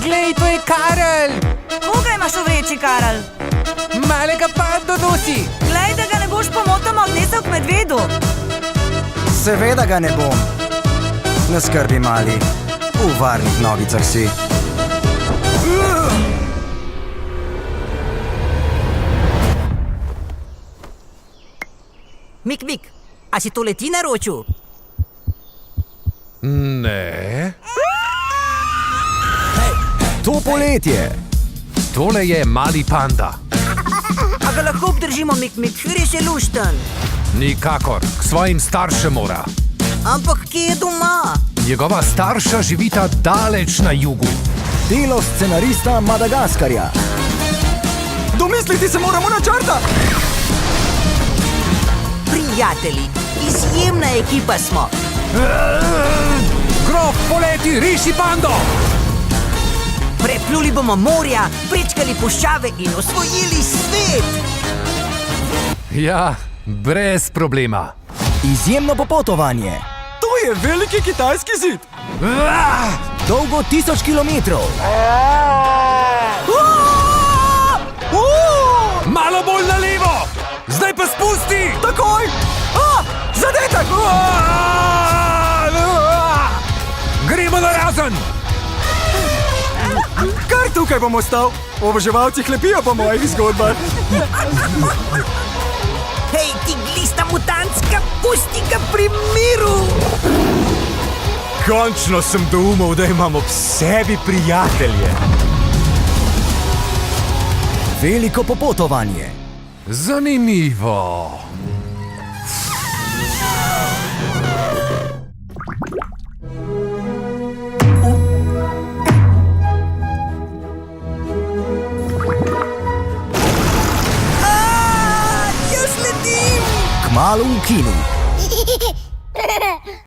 Glej, to je Karel! Koga imaš v vreči, Karel? Malega panda nosi! Glej, da ga ne boš pomotoma odnesel k medvedu. Seveda ga ne bom. Ne skrbi, mali. V varnih nogicah si. Mik, a si tole ti naročil? Ne, To poletje. tole je mali panda. A ga lahko obdržimo, Mik, res je lušten. Nikakor, k svojim staršem mora. Ampak kje je doma? Njegova starša živita daleč na jugu. Delo scenarista Madagaskarja. Domisliti se moramo načrta! Prijatelji, izjemna ekipa smo. Grof, poleti, riši pando! Prepluli bomo morja, prečkali puščave in osvojili svet. Ja, brez problema. Izjemno popotovanje. To je veliki kitajski zid. Dolgo 1000 kilometrov. Malo bolj na levo! Zdaj pa spusti! Takoj! Zadetek! Gremo narazen! Kar tukaj bom ostal. Oboževalci hlepijo po mojih zgodbah. Hej, ti glista mutantska, pusti ga pri miru! Končno sem doumel, da imam ob sebi prijatelje. Veliko popotovanje. Zanimivo. Jaz letim! Kmalu v kinu.